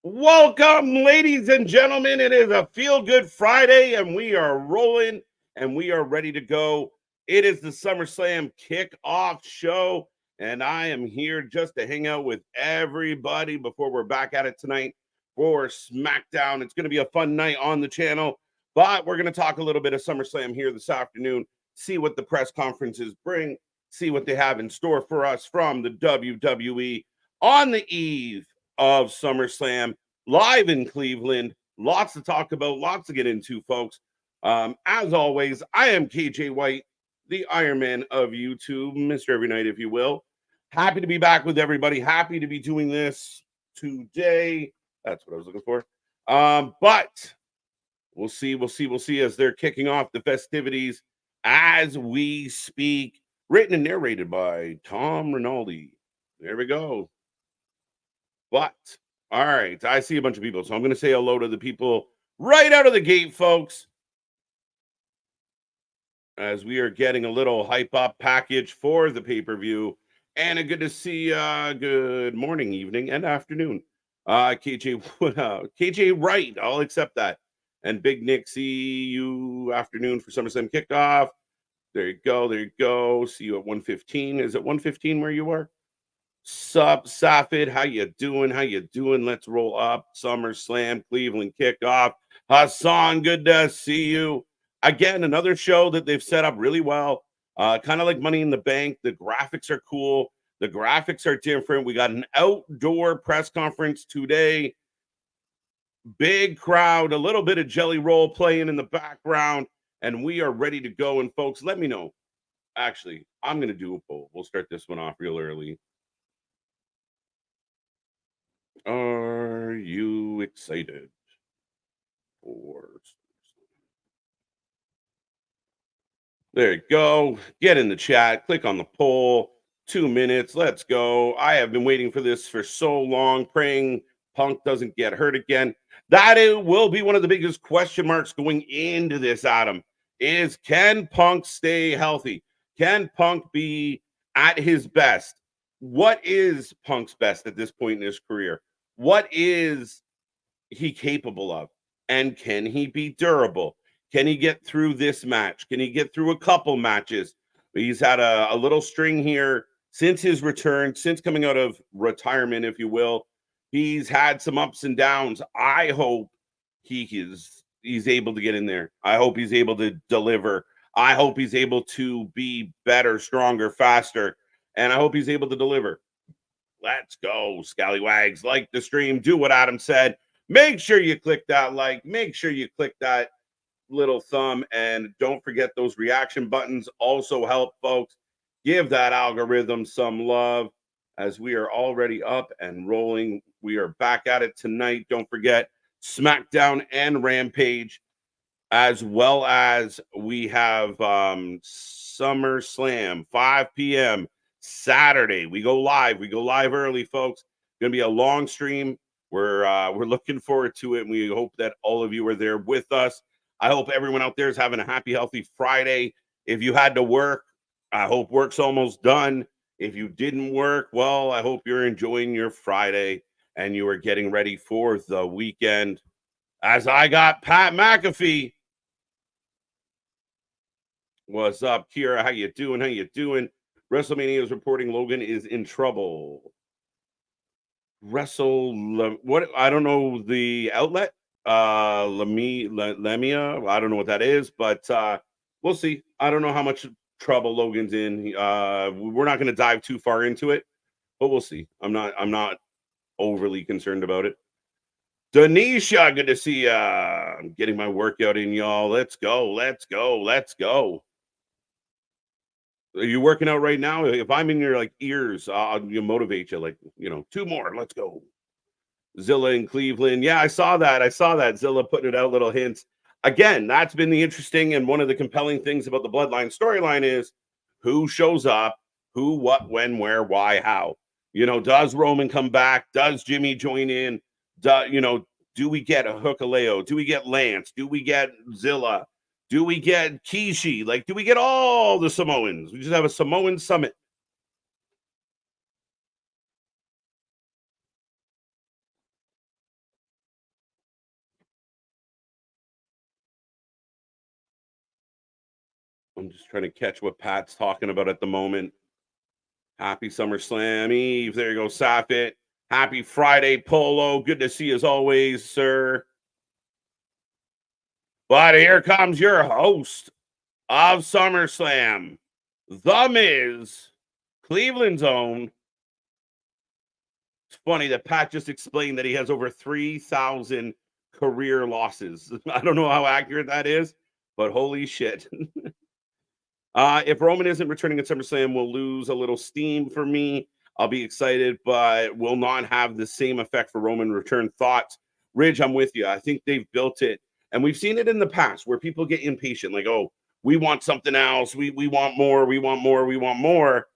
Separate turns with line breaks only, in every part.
Welcome, ladies and gentlemen. It is a Feel Good Friday, and we are rolling and we are ready to go. It is the SummerSlam Kickoff show, and I am here just to hang out with everybody before we're back at it tonight for SmackDown. It's going to be a fun night on the channel, but we're going to talk a little bit of SummerSlam here this afternoon, see what the press conferences bring, see what they have in store for us from the WWE on the eve of SummerSlam live in Cleveland. Lots to talk about, lots to get into, folks. As always, I am KJ White, the Iron Man of YouTube, Mr. Every Night, if you will. Happy to be back with everybody. Happy to be doing this today. That's what I was looking for. But we'll see as they're kicking off the festivities as we speak. Written and narrated by Tom Rinaldi. There we go. But, all right, I see a bunch of people, so I'm going to say hello to the people right out of the gate, folks, as we are getting a little hype-up package for the pay-per-view. And good to see good morning, evening, and afternoon. KJ Wright, I'll accept that. And Big Nick, see you afternoon for SummerSlam Kickoff. There you go. See you at 1:15. Is it 1:15 where you are? Sup, Safid, how you doing? Let's roll up. SummerSlam, Cleveland Kickoff. Hassan, good to see you. Again, another show that they've set up really well. Kind of like Money in the Bank. The graphics are cool. The graphics are different. We got an outdoor press conference today. Big crowd, a little bit of Jelly Roll playing in the background, and we are ready to go. And folks, let me know. Actually, I'm going to do a poll. We'll start this one off real early. Are you excited for? There you go. Get in the chat. Click on the poll. 2 minutes. Let's go. I have been waiting for this for so long, praying Punk doesn't get hurt again. That it will be one of the biggest question marks going into this, Adam, is can Punk stay healthy? Can Punk be at his best? What is Punk's best at this point in his career? What is he capable of? And can he be durable? Can he get through this match? Can he get through a couple matches? He's had a little string here since his return, since coming out of retirement, if you will. He's had some ups and downs. I hope he's able to get in there. I hope he's able to deliver. I hope he's able to be better, stronger, faster. And I hope he's able to deliver. Let's go, scallywags. Like the stream. Do what Adam said. Make sure you click that like. Make sure you click that little thumb. And don't forget those reaction buttons also help, folks. Give that algorithm some love as we are already up and rolling. We are back at it tonight. Don't forget SmackDown and Rampage, as well as we have SummerSlam, 5 p.m. Saturday. We go live early, folks. Gonna be a long stream. We're looking forward to it, and we hope that all of you are there with us. I hope everyone out there is having a happy, healthy Friday. If you had to work, I hope work's almost done. If you didn't work, well, I hope you're enjoying your Friday and you are getting ready for the weekend. As I got Pat McAfee. What's up, Kira? How you doing? WrestleMania is reporting Logan is in trouble. What? I don't know the outlet. Lemia. I don't know what that is, but we'll see. I don't know how much trouble Logan's in. We're not going to dive too far into it, but we'll see. I'm not overly concerned about it. Denisha, good to see ya. I'm getting my workout in, y'all. Let's go. Are you working out right now? If I'm in your ears, I'll motivate you. 2 more. Let's go. Zilla in Cleveland. Yeah, I saw that. Zilla putting it out, little hints. Again, that's been the interesting and one of the compelling things about the Bloodline storyline is who shows up, who, what, when, where, why, how. Does Roman come back? Does Jimmy join in? Do we get a Hookaleo? Do we get Lance? Do we get Zilla? Do we get Kishi? Like, do we get all the Samoans? We just have a Samoan summit. I'm just trying to catch what Pat's talking about at the moment. Happy SummerSlam Eve. There you go, Sappit. Happy Friday, Polo. Good to see you as always, sir. But here comes your host of SummerSlam, The Miz, Cleveland's own. It's funny that Pat just explained that he has over 3,000 career losses. I don't know how accurate that is, but holy shit. If Roman isn't returning at SummerSlam, we'll lose a little steam for me. I'll be excited, but will not have the same effect for Roman return. Thoughts? Ridge, I'm with you. I think they've built it. And we've seen it in the past where people get impatient, like, oh, we want something else. We want more. We want more. We want more.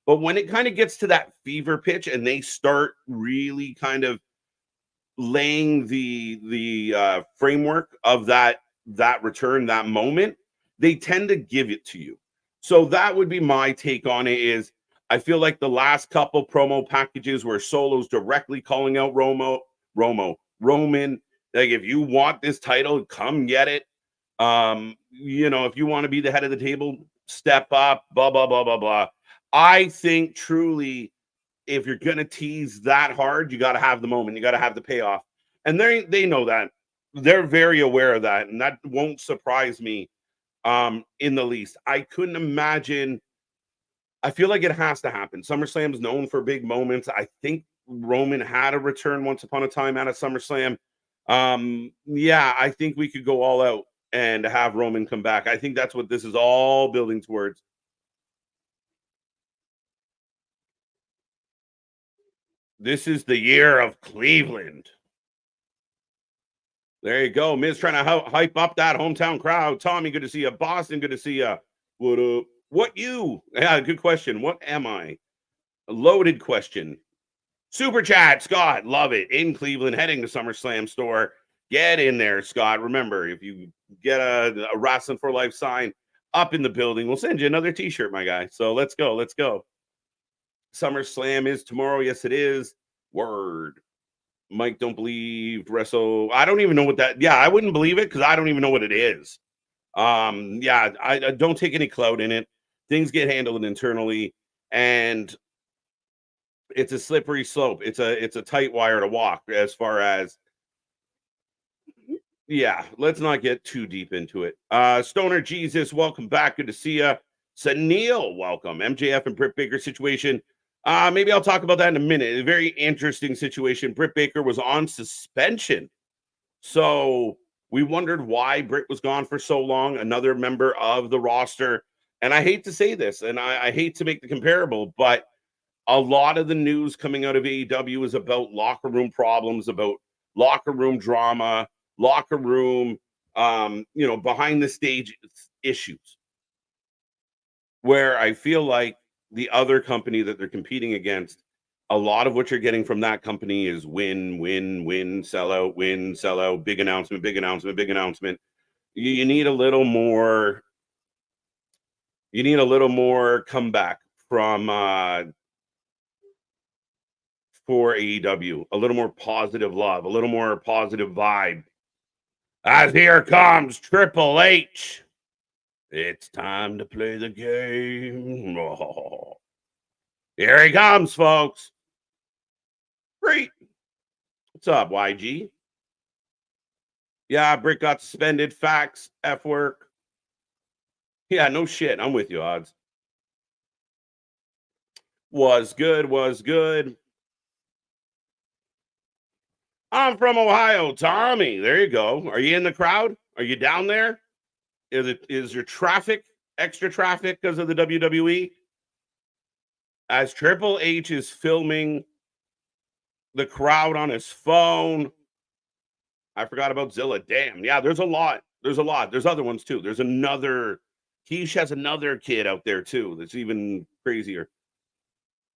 But when it kind of gets to that fever pitch and they start really kind of laying the framework of that return, that moment, they tend to give it to you. So that would be my take on it is I feel like the last couple promo packages where Solo's directly calling out Roman, like if you want this title, come get it. If you want to be the head of the table, step up, blah, blah, blah, blah, blah. I think truly if you're going to tease that hard, you got to have the moment. You got to have the payoff. And they know that. They're very aware of that. And that won't surprise me in the least. I couldn't imagine. I feel like it has to happen. SummerSlam's known for big moments. I think Roman had a return once upon a time at a SummerSlam. I think we could go all out and have Roman come back. I think that's what this is all building towards. This is the year of Cleveland. There you go. Miz trying to hype up that hometown crowd. Tommy, good to see you. Boston, good to see you. What up? What you? Yeah, good question. What am I? A loaded question. Super chat, Scott. Love it. In Cleveland, heading to SummerSlam store. Get in there, Scott. Remember, if you get a Wrestling for Life sign up in the building, we'll send you another t-shirt, my guy. So let's go. Let's go. SummerSlam is tomorrow. Yes, it is. Word. Mike don't believe wrestle. I don't even know what that. Yeah, I wouldn't believe it because I don't even know what it is. I don't take any clout in it. Things get handled internally, and it's a slippery slope. It's a tight wire to walk as far as. Yeah, let's not get too deep into it. Stoner Jesus, welcome back. Good to see you. Sunil, welcome. MJF and Britt Baker situation. Maybe I'll talk about that in a minute. A very interesting situation. Britt Baker was on suspension. So we wondered why Britt was gone for so long, another member of the roster. And I hate to say this, and I hate to make the comparable, but a lot of the news coming out of AEW is about locker room problems, about locker room drama, locker room, behind the stage issues. Where I feel like the other company that they're competing against, a lot of what you're getting from that company is win, sell out, big announcement, big announcement, big announcement. You need a little more. You need a little more comeback from for AEW, a little more positive love, a little more positive vibe. As here comes Triple H. It's time to play the game. Oh. Here he comes, folks. Great. What's up, YG? Yeah, Britt got suspended. Facts. F work. Yeah, no shit. I'm with you, Odds. Was good. I'm from Ohio, Tommy. There you go. Are you in the crowd? Are you down there? Is your traffic extra traffic because of the WWE? As Triple H is filming The crowd on his phone. I forgot about Zilla. Damn. Yeah, there's a lot. There's a lot. There's other ones too. There's another. Keish has another kid out there too. That's even crazier.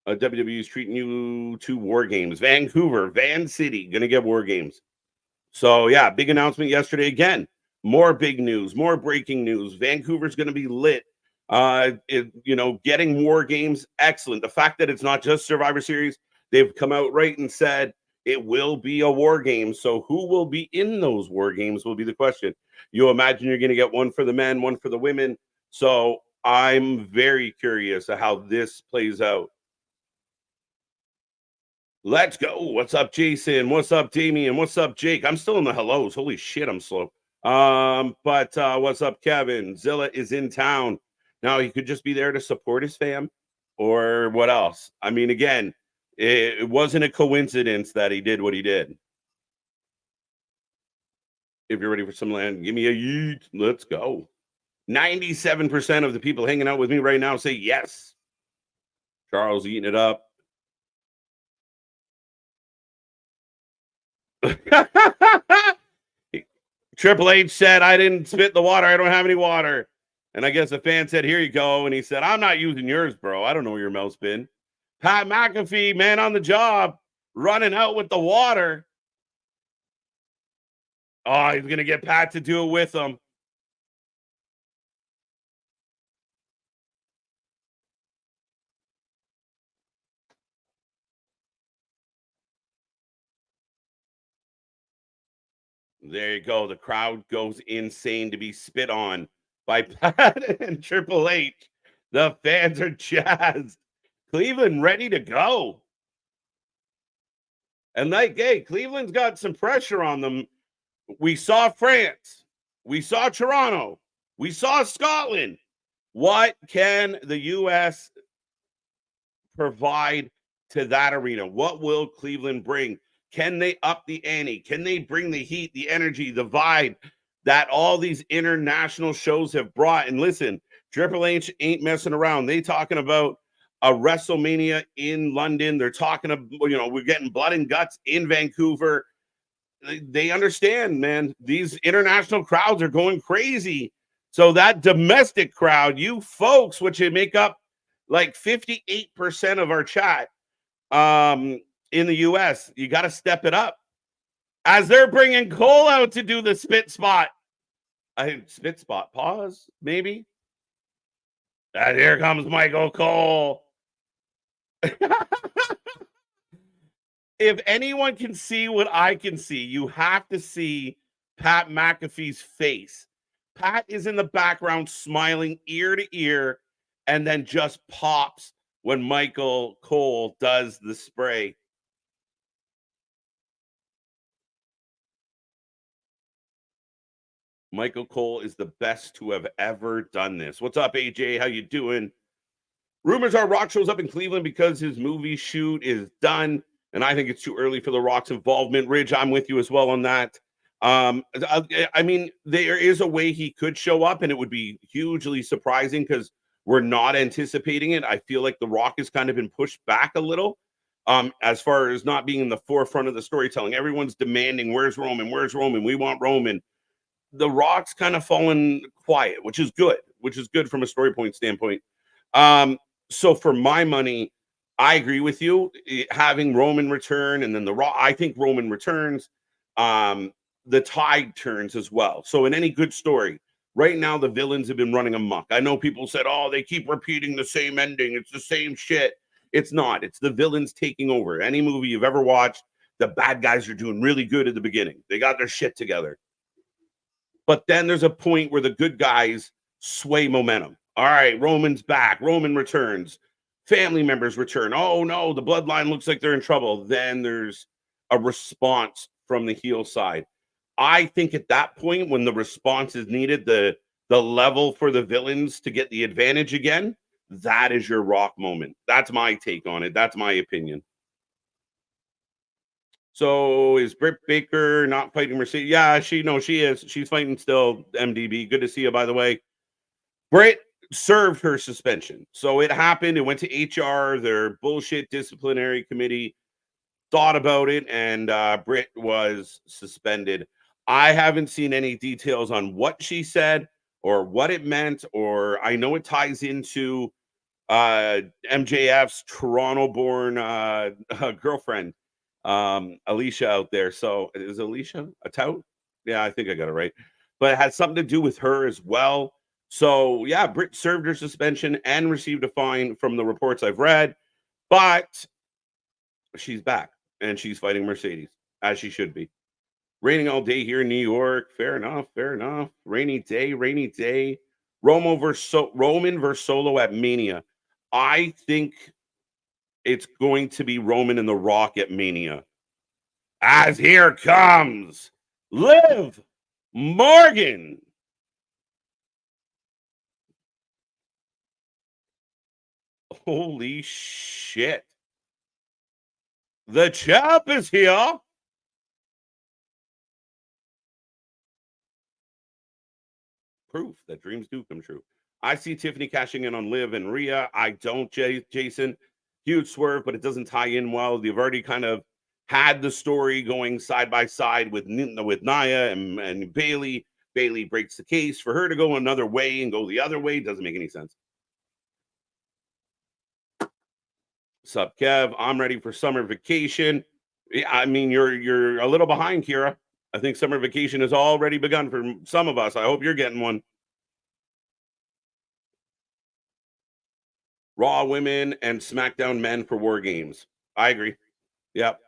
WWE is treating you to war games. Vancouver, Van City, gonna get war games. So yeah, big announcement yesterday. Again, more big news, more breaking news. Vancouver's gonna be lit. Getting war games, excellent. The fact that it's not just Survivor Series, they've come out right and said it will be a war game. So who will be in those war games will be the question. You imagine you're gonna get one for the men, one for the women. So I'm very curious of how this plays out. Let's go. What's up, Jason? What's up, Damian? What's up, Jake? I'm still in the hellos. Holy shit, I'm slow. But what's up, Kevin? Zilla is in town. Now he could just be there to support his fam, or what else? I mean, again, it wasn't a coincidence that he did what he did. If you're ready for some land, give me a yeet. Let's go. 97% of the people hanging out with me right now say yes. Charles eating it up. Triple H said, I didn't spit the water. I don't have any water. And I guess the fan said, here you go. And he said, I'm not using yours, bro. I don't know where your mouth's been. Pat McAfee, man on the job, running out with the water. Oh, he's going to get Pat to do it with him. There you go. The crowd goes insane to be spit on by Pat and Triple H. The fans are jazzed. Cleveland ready to go. And hey, Cleveland's got some pressure on them. We saw France. We saw Toronto. We saw Scotland. What can the U.S. provide to that arena? What will Cleveland bring? Can they up the ante? Can they bring the heat, the energy, the vibe that all these international shows have brought? And listen, Triple H ain't messing around. They talking about a WrestleMania in London. They're talking about, we're getting blood and guts in Vancouver. They understand, man. These international crowds are going crazy. So that domestic crowd, you folks, which make up like 58% of our chat, in the US, you got to step it up. As they're bringing Cole out to do the spit spot. Spit spot, pause, maybe. And here comes Michael Cole. If anyone can see what I can see, you have to see Pat McAfee's face. Pat is in the background smiling ear to ear and then just pops when Michael Cole does the spray. Michael Cole is the best to have ever done this. What's up, AJ? How you doing? Rumors are Rock shows up in Cleveland because his movie shoot is done, and I think it's too early for The Rock's involvement. Ridge, I'm with you as well on that. I mean, there is a way he could show up, and it would be hugely surprising because we're not anticipating it. I feel like The Rock has kind of been pushed back a little as far as not being in the forefront of the storytelling. Everyone's demanding, where's Roman? Where's Roman? We want Roman. The Rock's kind of fallen quiet, which is good from a story point standpoint. So for my money, I agree with you. Having Roman return and then the Rock, I think Roman returns. The tide turns as well. So in any good story, right now the villains have been running amok. I know people said, "Oh, they keep repeating the same ending. It's the same shit." It's not. It's the villains taking over. Any movie you've ever watched, the bad guys are doing really good at the beginning. They got their shit together. But then there's a point where the good guys sway momentum. All right, Roman's back. Roman returns. Family members return. Oh, no, the bloodline looks like they're in trouble. Then there's a response from the heel side. I think at that point, when the response is needed, the level for the villains to get the advantage again, that is your Rock moment. That's my take on it. That's my opinion. So is Britt Baker not fighting Mercedes? Yeah, she is. She's fighting still, MDB. Good to see you, by the way. Britt served her suspension. So it happened. It went to HR, their bullshit disciplinary committee. thought about it, and Britt was suspended. I haven't seen any details on what she said or what it meant, or I know it ties into uh MJF's Toronto-born girlfriend, Alicia out there. So is Alicia a tout? Yeah, I think I got it right. But it had something to do with her as well. So yeah, Britt served her suspension and received a fine from the reports I've read, but she's back and she's fighting Mercedes as she should be. Raining all day here in New York. Fair enough. Fair enough. Rainy day. Rainy day. Roman versus Solo at Mania. I think it's going to be Roman and The Rock at Mania. As here comes Liv Morgan. Holy shit. The champ is here. Proof that dreams do come true. I see Tiffany cashing in on Liv and Rhea. I don't, Jason. Huge swerve, but it doesn't tie in well. They've already kind of had the story going side by side with Nia and Bailey. Bailey breaks the case for her to go another way and go the other way. Doesn't make any sense. Sup, Kev? I'm ready for summer vacation. I mean, you're a little behind, Kira. I think summer vacation has already begun for some of us. I hope you're getting one. Raw women and SmackDown men for War Games. I agree. Yep.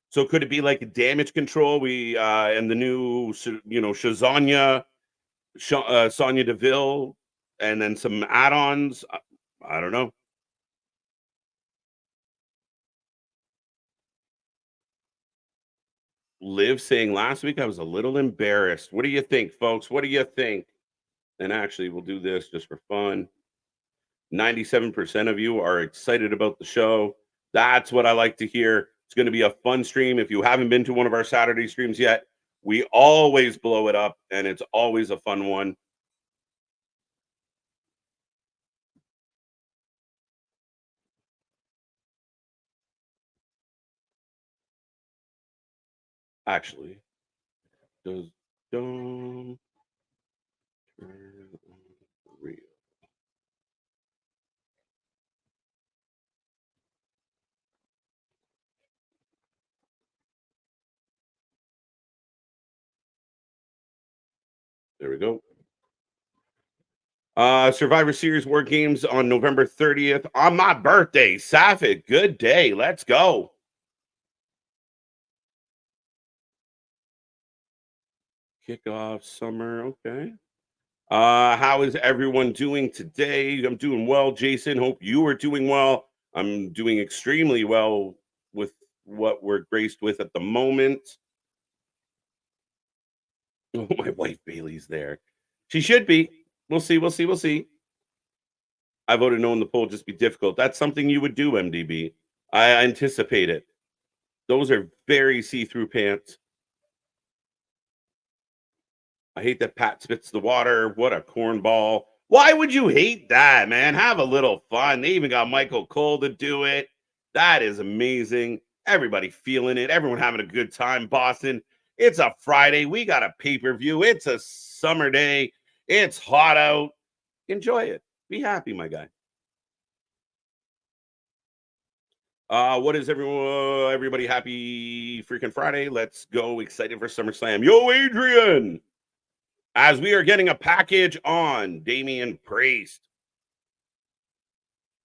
So could it be like Damage Control? We and the new, Shazanya, Sonya Deville, and then some add-ons. I don't know. Liv saying last week I was a little embarrassed. What do you think, folks? What do you think? And actually, we'll do this just for fun. 97% of you are excited about the show. That's what I like to hear. It's going to be a fun stream. If you haven't been to one of our Saturday streams yet, we always blow it up, and it's always a fun one. Actually, does don't turn on real. There we go. Survivor Series War Games on November 30th on my birthday. Saffit, good day. Let's go. Kickoff summer. Okay. How is everyone doing today? I'm doing well, Jason. Hope you are doing well. I'm doing extremely well with what we're graced with at the moment. Oh, my wife Bailey's there. She should be. We'll see. We'll see. We'll see. I voted no in the poll. Just be difficult. That's something you would do, MDB. I anticipate it. Those are very see-through pants. I hate that Pat spits the water. What a cornball. Why would you hate that, man? Have a little fun. They even got Michael Cole to do it. That is amazing. Everybody feeling it. Everyone having a good time. Boston. It's a Friday. We got a pay-per-view. It's a summer day. It's hot out. Enjoy it. Be happy, my guy. What is everybody happy freaking Friday? Let's go. Excited for SummerSlam. Yo, Adrian. As we are getting a package on Damian Priest,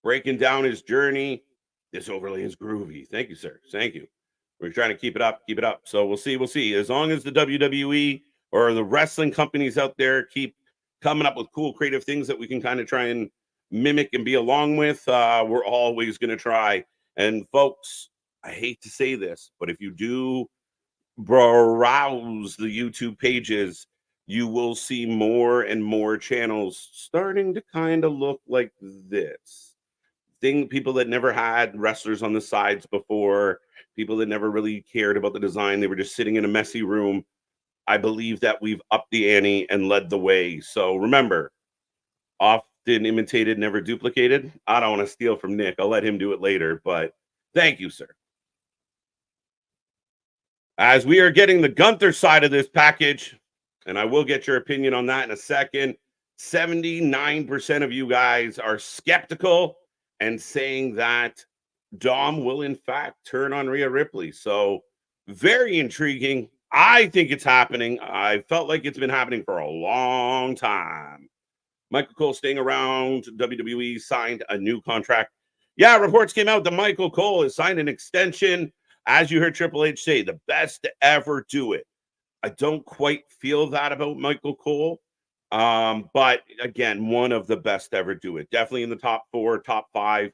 breaking down his journey. This overlay is groovy. Thank you, sir. Thank you. We're trying to keep it up, keep it up. So we'll see. We'll see. As long as the WWE or the wrestling companies out there keep coming up with cool, creative things that we can kind of try and mimic and be along with, we're always going to try. And folks, I hate to say this, but if you do browse the YouTube pages, you will see more and more channels starting to kind of look like this. People that never had wrestlers on the sides before, people that never really cared about the design, they were just sitting in a messy room. I believe that we've upped the ante and led the way. So remember, often imitated, never duplicated. I don't want to steal from Nick. I'll let him do it later, but thank you, sir. As we are getting the Gunther side of this package, and I will get your opinion on that in a second. 79% of you guys are skeptical and saying that Dom will, in fact, turn on Rhea Ripley. So, very intriguing. I think it's happening. I felt like it's been happening for a long time. Michael Cole staying around. WWE signed a new contract. Yeah, reports came out that Michael Cole has signed an extension. As you heard Triple H say, the best to ever do it. I don't quite feel that about Michael Cole. But again, one of the best to ever do it. Definitely in the top 4, top 5.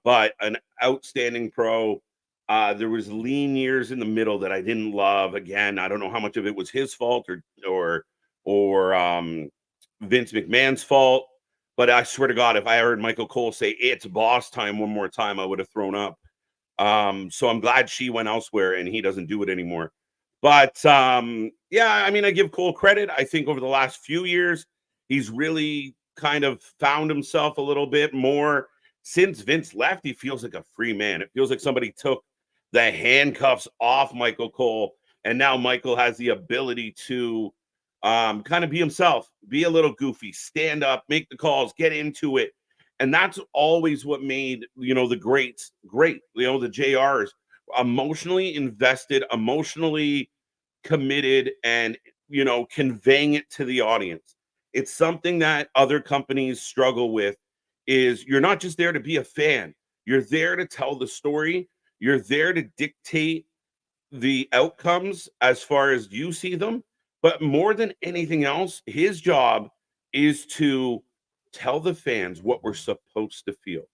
But an outstanding pro. There was lean years in the middle that I didn't love. Again, I don't know how much of it was his fault or Vince McMahon's fault. But I swear to God, if I heard Michael Cole say it's boss time one more time, I would have thrown up. So I'm glad she went elsewhere and he doesn't do it anymore. But yeah, I mean, I give Cole credit. I think over the last few years, he's really kind of found himself a little bit more. Since Vince left, he feels like a free man. It feels like somebody took the handcuffs off Michael Cole, and now Michael has the ability to kind of be himself, be a little goofy, stand up, make the calls, get into it. And that's always what made, the greats great, the JRs emotionally invested, emotionally committed, and, conveying it to the audience. It's something that other companies struggle with is you're not just there to be a fan. You're there to tell the story. You're there to dictate the outcomes as far as you see them. But more than anything else, his job is to tell the fans what we're supposed to feel.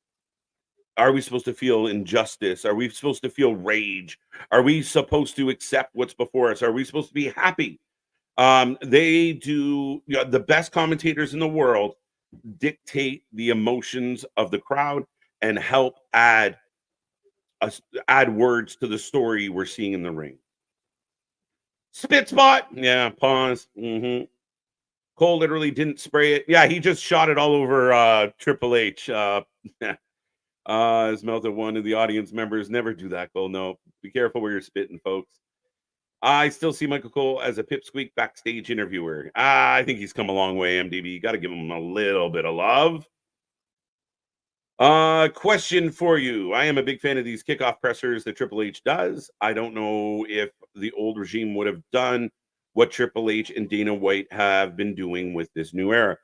Are we supposed to feel injustice? Are we supposed to feel rage? Are we supposed to accept what's before us? Are we supposed to be happy? They do, the best commentators in the world dictate the emotions of the crowd and help add words to the story we're seeing in the ring. Spit spot. Yeah, pause. Cole literally didn't spray it. Yeah, he just shot it all over Triple H. His mouth at one of the audience members. Never do that, Cole. No, be careful where you're spitting, folks. I still see Michael Cole as a pipsqueak backstage interviewer. I think he's come a long way, MDB. Got to give him a little bit of love. Question for you. I am a big fan of these kickoff pressers that Triple H does. I don't know if the old regime would have done what Triple H and Dana White have been doing with this new era.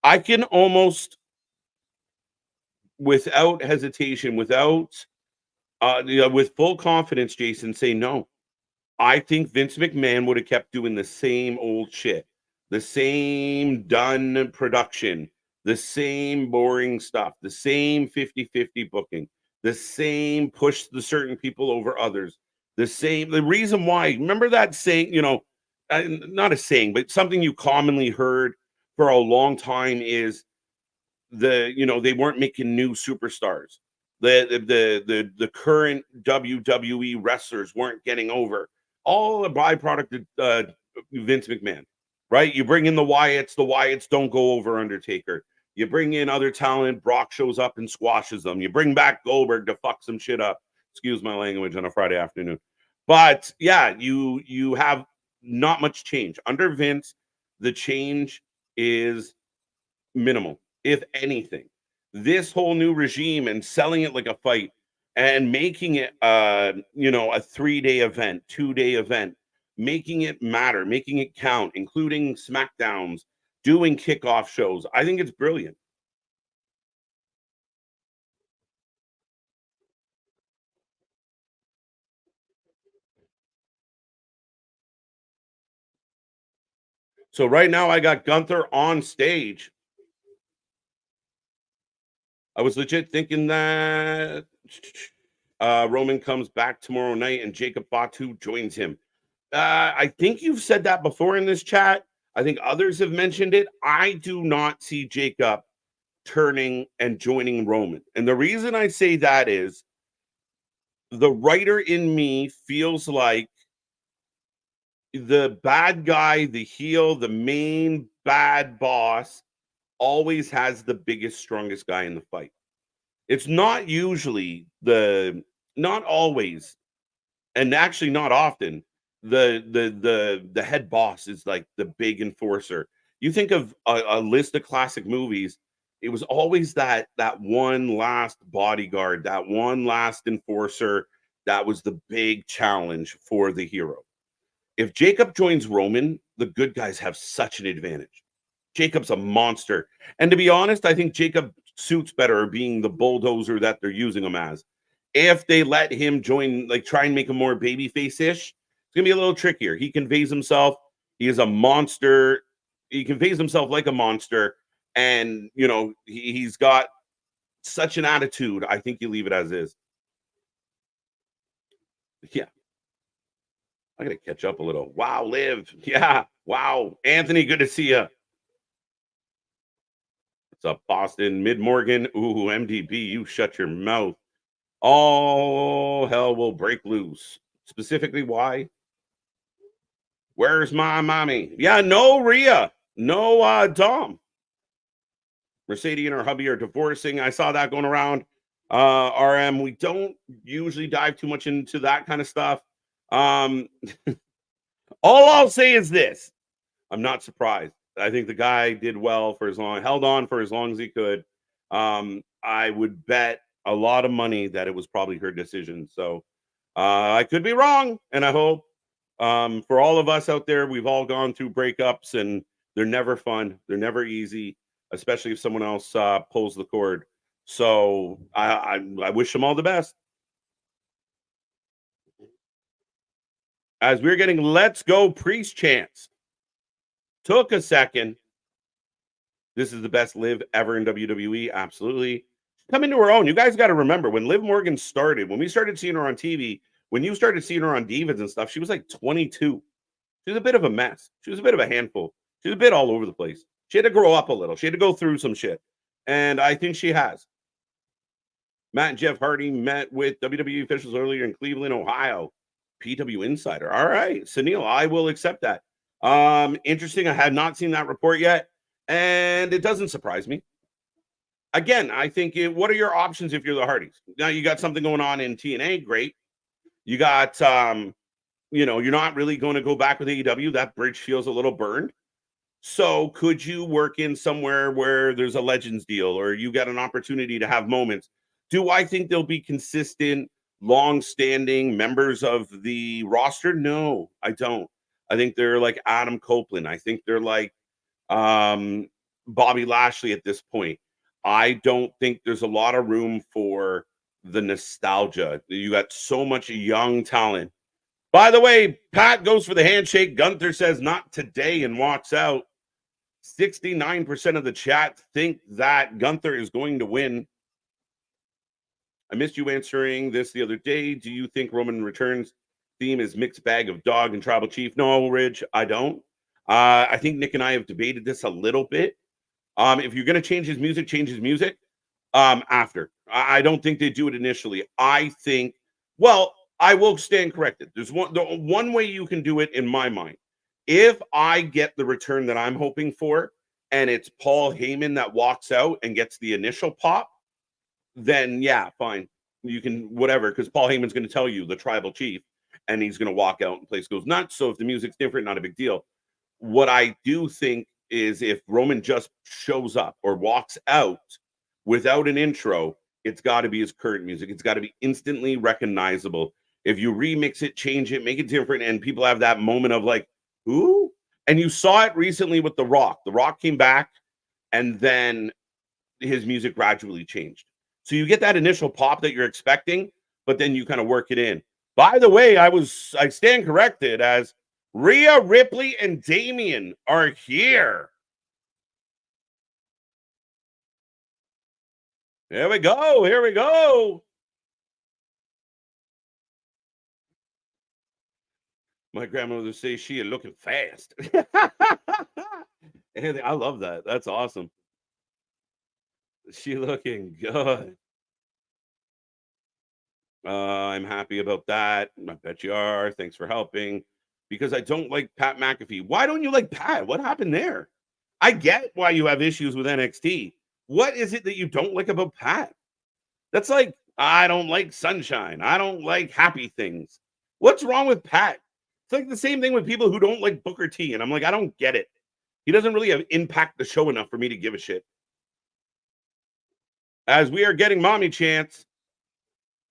I can almost, without hesitation, with full confidence, Jason, say no. I think Vince McMahon would have kept doing the same old shit, the same done production, the same boring stuff, the same 50-50 booking, the same push the certain people over others, the reason why. Remember that saying, not a saying, but something you commonly heard for a long time is they weren't making new superstars. The current WWE wrestlers weren't getting over. All a byproduct of Vince McMahon, right? You bring in the Wyatts don't go over Undertaker. You bring in other talent, Brock shows up and squashes them. You bring back Goldberg to fuck some shit up. Excuse my language on a Friday afternoon. But yeah, you have not much change. Under Vince, the change is minimal, if anything. This whole new regime and selling it like a fight and making it a 3-day event, 2-day event, making it matter, making it count, including SmackDowns, doing kickoff shows. I think it's brilliant. So right now I got Gunther on stage. I was legit thinking that Roman comes back tomorrow night and Jacob Fatu joins him. I think you've said that before in this chat. I think others have mentioned it. I do not see Jacob turning and joining Roman. And the reason I say that is the writer in me feels like the bad guy, the heel, the main bad boss always has the biggest, strongest guy in the fight. It's not usually not always and actually not often. The head boss is like the big enforcer. You think of a list of classic movies, it was always that one last bodyguard, that one last enforcer that was the big challenge for the hero. If Jacob joins Roman, the good guys have such an advantage. Jacob's a monster. And to be honest, I think Jacob suits better being the bulldozer that they're using him as. If they let him join, like try and make him more babyface-ish, it's gonna be a little trickier. He conveys himself. He is a monster. He conveys himself like a monster, and he's got such an attitude. I think you leave it as is. Yeah, I gotta catch up a little. Wow, Liv. Yeah, wow, Anthony. Good to see you. What's up, Boston? Mid Morgan. Ooh, MDB. You shut your mouth. All hell will break loose. Specifically, why? Where's my mommy? Yeah, no Rhea. No Dom. Mercedes and her hubby are divorcing. I saw that going around. RM, we don't usually dive too much into that kind of stuff. Um, all I'll say is this. I'm not surprised. I think the guy did well for held on for as long as he could. I would bet a lot of money that it was probably her decision. So I could be wrong, and I hope for all of us out there, we've all gone through breakups, and they're never fun. They're never easy, especially if someone else pulls the cord. So I wish them all the best. As we're getting Let's Go Priest chants. Took a second. This is the best Liv ever in WWE. Absolutely. Come into her own. You guys got to remember when Liv Morgan started, when we started seeing her on TV, when you started seeing her on Divas and stuff, she was like 22. She was a bit of a mess. She was a bit of a handful. She was a bit all over the place. She had to grow up a little. She had to go through some shit. And I think she has. Matt and Jeff Hardy met with WWE officials earlier in Cleveland, Ohio. PW Insider. All right. Sunil, I will accept that. Interesting. I had not seen that report yet. And it doesn't surprise me. Again, I think what are your options if you're the Hardys? Now you got something going on in TNA, great. You got you're not really going to go back with AEW. That bridge feels a little burned. So could you work in somewhere where there's a Legends deal or you got an opportunity to have moments? Do I think they'll be consistent, long-standing members of the roster? No, I don't. I think they're like Adam Copeland. I think they're like Bobby Lashley at this point. I don't think there's a lot of room for the nostalgia. You got so much young talent. By the way, Pat goes for the handshake. Gunther says not today and walks out. 69% of the chat think that Gunther is going to win. I missed you answering this the other day. Do you think Roman Returns theme is mixed bag of dog and tribal chief? No, Ridge, I don't. I think Nick and I have debated this a little bit. If you're going to change his music, change his music after. I don't think they do it initially. I think, well, I will stand corrected. There's one way you can do it in my mind. If I get the return that I'm hoping for, and it's Paul Heyman that walks out and gets the initial pop, then yeah, fine. You can whatever, because Paul Heyman's going to tell you the tribal chief, and he's going to walk out and place goes nuts. So if the music's different, not a big deal. What I do think is if Roman just shows up or walks out without an intro, it's got to be his current music. It's got to be instantly recognizable. If you remix it, change it, make it different, and people have that moment of like, ooh. And you saw it recently with The Rock. The Rock came back, and then his music gradually changed. So you get that initial pop that you're expecting, but then you kind of work it in. By the way, I stand corrected as Rhea Ripley and Damien are here. Here we go. Here we go. My grandmother says she is looking fast. And I love that. That's awesome. She looking good. I'm happy about that. I bet you are. Thanks for helping. Because I don't like Pat McAfee. Why don't you like Pat? What happened there? I get why you have issues with NXT. What is it that you don't like about Pat? That's like, I don't like sunshine. I don't like happy things. What's wrong with Pat? It's like the same thing with people who don't like Booker T. And I'm like, I don't get it. He doesn't really impact the show enough for me to give a shit. As we are getting mommy chance,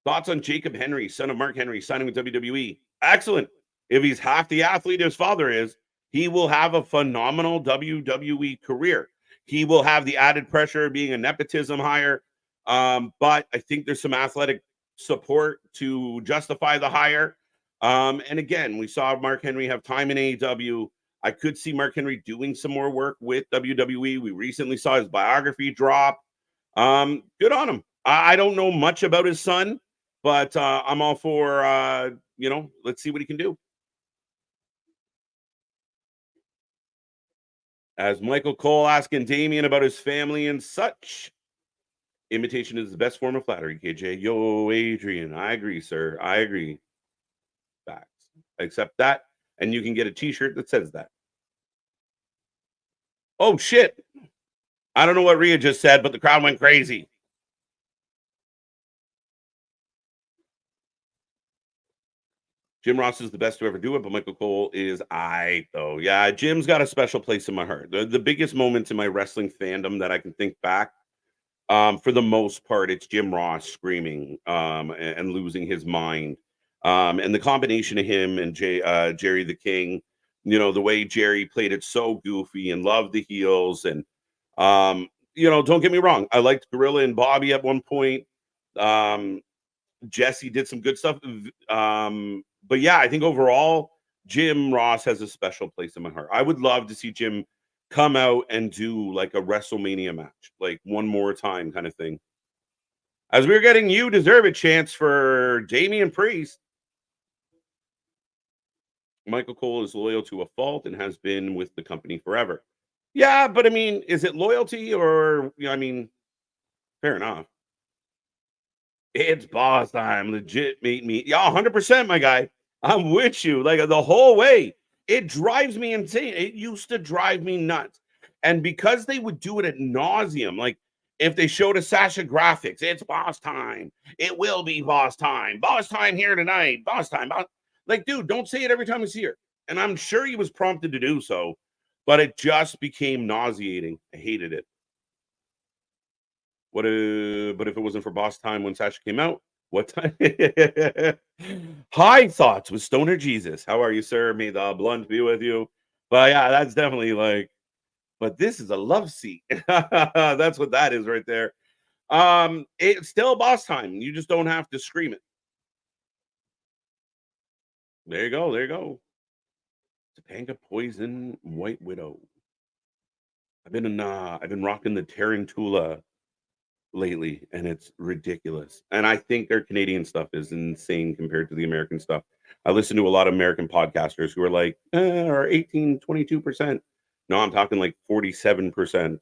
thoughts on Jacob Henry, son of Mark Henry, signing with WWE? Excellent. If he's half the athlete his father is, he will have a phenomenal WWE career. He will have the added pressure of being a nepotism hire. But I think there's some athletic support to justify the hire. And again, we saw Mark Henry have time in AEW. I could see Mark Henry doing some more work with WWE. We recently saw his biography drop. Good on him. I don't know much about his son, but I'm all for let's see what he can do. As Michael Cole asking Damien about his family and such. Imitation is the best form of flattery, KJ. Yo, Adrian. I agree, sir. I agree. Facts. Accept that. And you can get a t-shirt that says that. Oh, shit. I don't know what Rhea just said, but the crowd went crazy. Jim Ross is the best to ever do it, but Michael Cole is though. Yeah, Jim's got a special place in my heart. The biggest moments in my wrestling fandom that I can think back, for the most part, it's Jim Ross screaming and losing his mind. And the combination of him and Jerry the King, the way Jerry played it so goofy and loved the heels. And, don't get me wrong. I liked Gorilla and Bobby at one point. Jesse did some good stuff. But yeah, I think overall, Jim Ross has a special place in my heart. I would love to see Jim come out and do like a WrestleMania match, like one more time kind of thing. As we're getting You Deserve It chance for Damian Priest. Michael Cole is loyal to a fault and has been with the company forever. Yeah, but I mean, is it loyalty or, fair enough. It's boss time. Legit meet me. Yeah, 100%, my guy. I'm with you. Like the whole way. It drives me insane. It used to drive me nuts. And because they would do it at nauseum, like if they showed a Sasha graphics, it's boss time. It will be boss time. Boss time here tonight. Boss time. Like, dude, don't say it every time you see her. And I'm sure he was prompted to do so, but it just became nauseating. I hated it. But if it wasn't for boss time when Sasha came out, what time? High thoughts with Stoner Jesus. How are you, sir? May the blunt be with you. But yeah, that's definitely like, but this is a love seat. That's what that is right there. It's still boss time. You just don't have to scream it. There you go. There you go. Topanga Poison White Widow. I've been rocking the Tarantula lately, and it's ridiculous. And I think their Canadian stuff is insane compared to the American stuff. I listen to a lot of American podcasters who are like, or 18, 22%. No, I'm talking like 47%,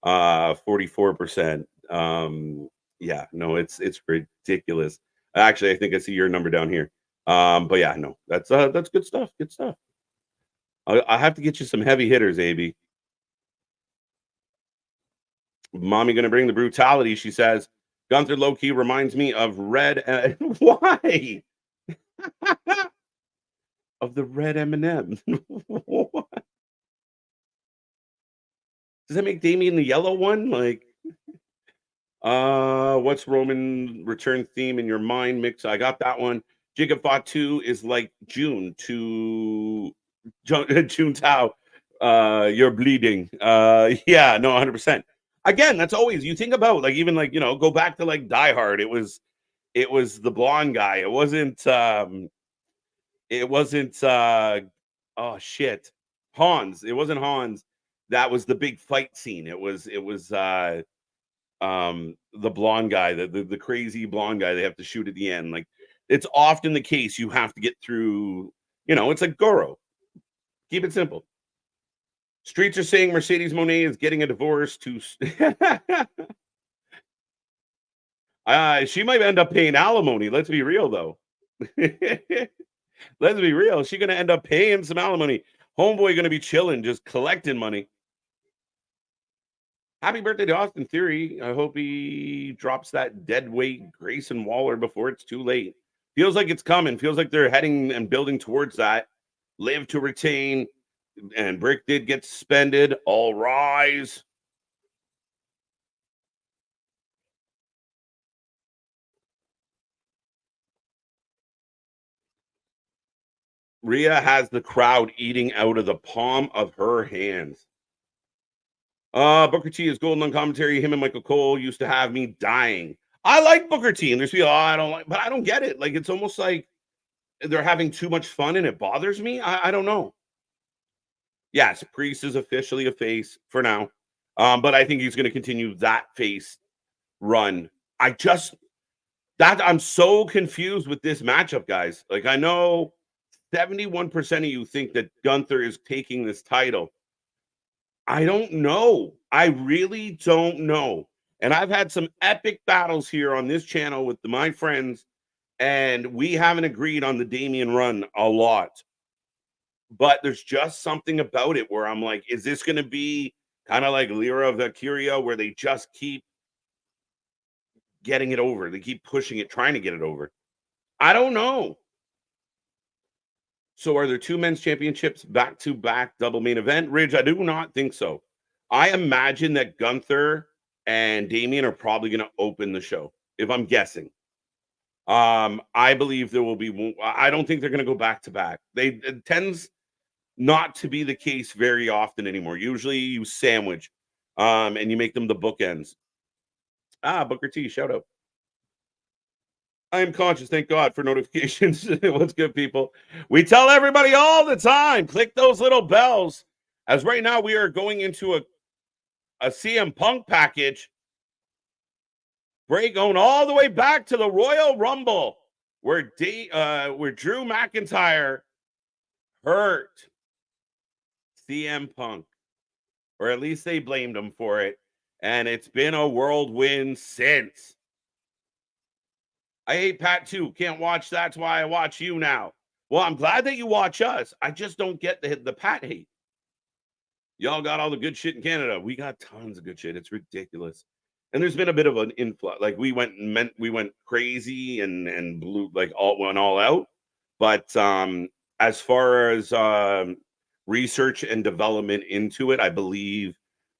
44%. Yeah, no, it's ridiculous. Actually, I think I see your number down here. But yeah, no, that's good stuff. Good stuff. I have to get you some heavy hitters, AB. Mommy gonna bring the brutality, she says. Gunther low-key reminds me of Red. Why? Of the red M&M. Does that make Damien the yellow one? Like, what's Roman return theme in your mind mix? I got that one. Jacob Fatu is like June to June Tao. You're bleeding. Yeah, no, 100%. Again, that's always you think about like even like go back to like Die Hard. It was the blonde guy. It wasn't oh shit. Hans. It wasn't Hans. That was the big fight scene. It was the blonde guy, the crazy blonde guy they have to shoot at the end. Like it's often the case you have to get through, it's like Goro. Keep it simple. Streets are saying Mercedes Moné is getting a divorce to she might end up paying alimony. Let's be real though. Let's be real. She's gonna end up paying some alimony. Homeboy gonna be chilling, just collecting money. Happy birthday to Austin Theory. I hope he drops that dead weight Grayson Waller before it's too late. Feels like it's coming. Feels like they're heading and building towards that. Live to retain, and Brick did get suspended. All rise. Rhea has the crowd eating out of the palm of her hands. Booker T is golden on commentary. Him and Michael Cole used to have me dying. I like Booker T, and there's people, I don't like, but I don't get it. Like, it's almost like they're having too much fun and it bothers me. I don't know. Yes, Priest is officially a face for now. But I think he's going to continue that face run. I'm so confused with this matchup, guys. Like, I know 71% of you think that Gunther is taking this title. I don't know. I really don't know. And I've had some epic battles here on this channel with my friends, and we haven't agreed on the Damian run a lot. But there's just something about it where I'm like, is this going to be kind of like Lyra Valkyria, where they just keep getting it over? They keep pushing it, trying to get it over. I don't know. So are there two men's championships back-to-back double main event? Ridge, I do not think so. I imagine that Gunther and Damian are probably going to open the show, if I'm guessing. I believe there will be. I don't think they're going to go back-to-back. It tends not to be the case very often anymore. Usually you sandwich and you make them the bookends. Booker T, shout out. I am conscious. Thank God for notifications. What's good, people? We tell everybody all the time, click those little bells. As right now we are going into a CM Punk package. Break going all the way back to the Royal Rumble where Drew McIntyre hurt CM Punk, or at least they blamed him for it, and it's been a whirlwind since. I hate Pat too. Can't watch. That's why I watch you now. Well, I'm glad that you watch us. I just don't get the Pat hate. Y'all got all the good shit in Canada. We got tons of good shit. It's ridiculous. And there's been a bit of an influx. Like we went crazy and blew went all out. But as far as research and development into it, I believe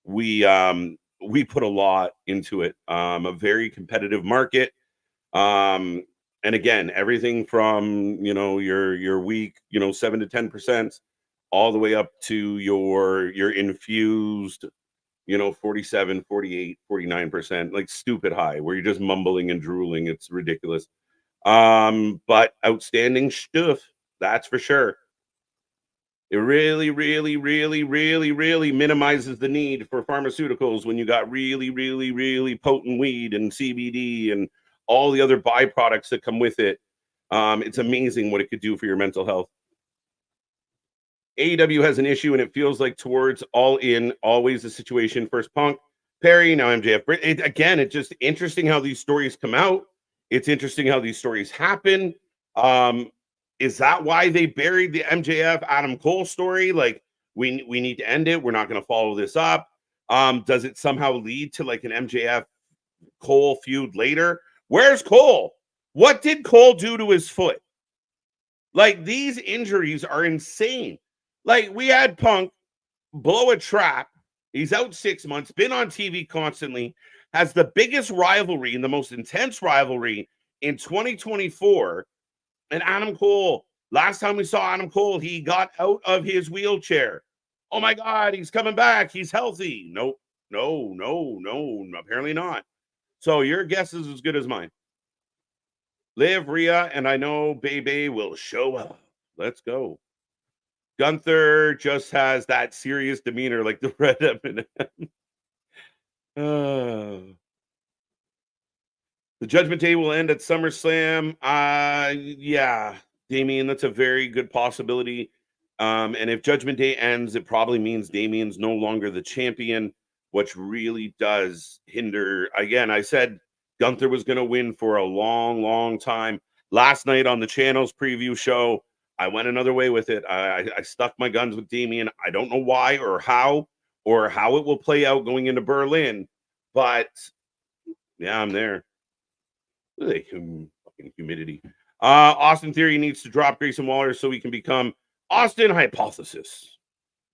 we put a lot into it. A very competitive market. And again, everything from your week 7 to 10%, all the way up to your infused 47, 48, 49%, like stupid high, where you're just mumbling and drooling. It's ridiculous. But outstanding stuff, that's for sure. It really, really, really, really, really minimizes the need for pharmaceuticals when you got really, really, really potent weed and CBD and all the other byproducts that come with it. It's amazing what it could do for your mental health. AEW has an issue, and it feels like towards All In, always the situation. First Punk, Perry, now MJF. It's just interesting how these stories come out. It's interesting how these stories happen. Is that why they buried the MJF Adam Cole story? Like, we need to end it. We're not going to follow this up. Does it somehow lead to like an MJF Cole feud later? Where's Cole? What did Cole do to his foot? Like, these injuries are insane. Like, we had Punk blow a trap. He's out 6 months, been on TV constantly, has the biggest rivalry and the most intense rivalry in 2024. And Adam Cole, last time we saw Adam Cole, he got out of his wheelchair. Oh my God, he's coming back. He's healthy. Nope. No, apparently not. So your guess is as good as mine. Liv, Rhea, and I know Bebe will show up. Let's go. Gunther just has that serious demeanor like the Red M&M. The Judgment Day will end at SummerSlam. Yeah, Damian, that's a very good possibility. And if Judgment Day ends, it probably means Damian's no longer the champion, which really does hinder. Again, I said Gunther was going to win for a long, long time. Last night on the channel's preview show, I went another way with it. I stuck my guns with Damian. I don't know why or how it will play out going into Berlin, but yeah, I'm there. Fucking humidity. Austin Theory needs to drop Grayson Waller so he can become Austin Hypothesis.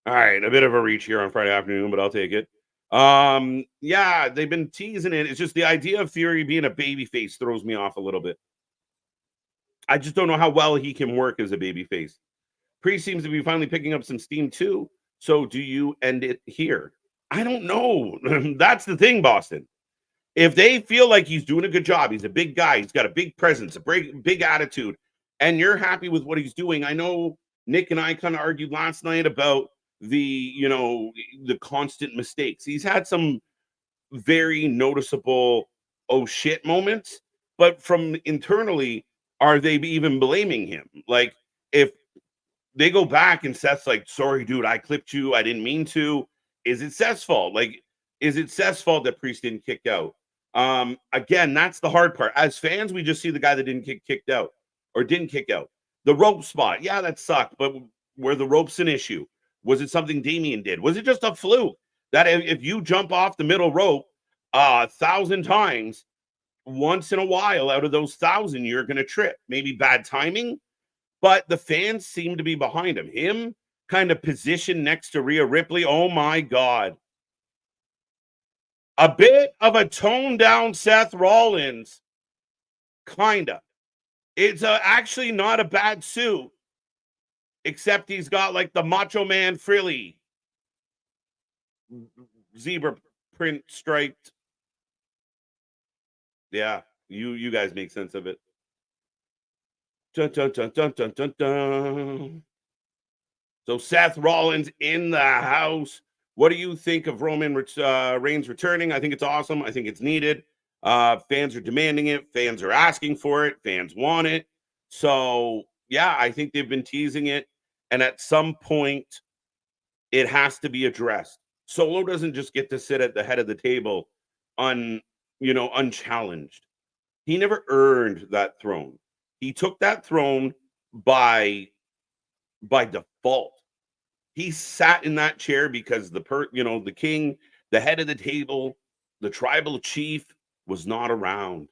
All right, a bit of a reach here on Friday afternoon, but I'll take it. Yeah, they've been teasing it. It's just the idea of Theory being a babyface throws me off a little bit. I just don't know how well he can work as a babyface. Priest seems to be finally picking up some steam too. So do you end it here? I don't know. That's the thing, Boston. If they feel like he's doing a good job, he's a big guy, he's got a big presence, a big attitude, and you're happy with what he's doing. I know Nick and I kind of argued last night about the constant mistakes. He's had some very noticeable oh shit moments, but from internally, are they even blaming him? Like, if they go back and Seth's like, sorry, dude, I clipped you, I didn't mean to. Is it Seth's fault? Like, is it Seth's fault that Priest didn't kick out? Again, that's the hard part. As fans, we just see the guy that didn't get kicked out or didn't kick out. The rope spot, yeah, that sucked, but were the ropes an issue? Was it something Damian did? Was it just a fluke that if you jump off the middle rope 1,000 times, once in a while out of those 1,000, you're going to trip? Maybe bad timing, but the fans seem to be behind him. Him kind of positioned next to Rhea Ripley. Oh my God. A bit of a toned down Seth Rollins. Kinda. It's actually not a bad suit, except he's got like the Macho Man frilly zebra print striped. Yeah, you guys make sense of it. Dun, dun, dun, dun, dun, dun, dun. So Seth Rollins in the house. What do you think of Roman Reigns returning? I think it's awesome. I think it's needed. Fans are demanding it. Fans are asking for it. Fans want it. So, yeah, I think they've been teasing it. And at some point, it has to be addressed. Solo doesn't just get to sit at the head of the table unchallenged. He never earned that throne. He took that throne by default. He sat in that chair because the king, the head of the table, the tribal chief was not around.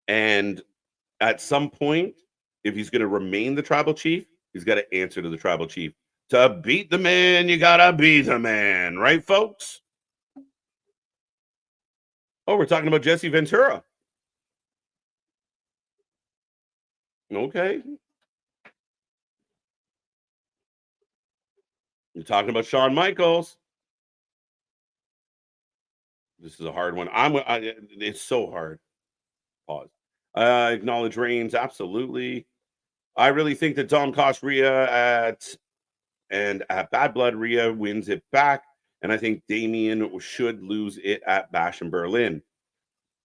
And at some point, if he's going to remain the tribal chief, he's got to answer to the tribal chief. To beat the man, you got to be the man, right, folks? Oh, we're talking about Jesse Ventura. Okay. You're talking about Shawn Michaels. This is a hard one. It's so hard. Pause. Acknowledge Reigns. Absolutely. I really think that Dom cost Rhea at Bad Blood. Rhea wins it back. And I think Damian should lose it at Bash in Berlin.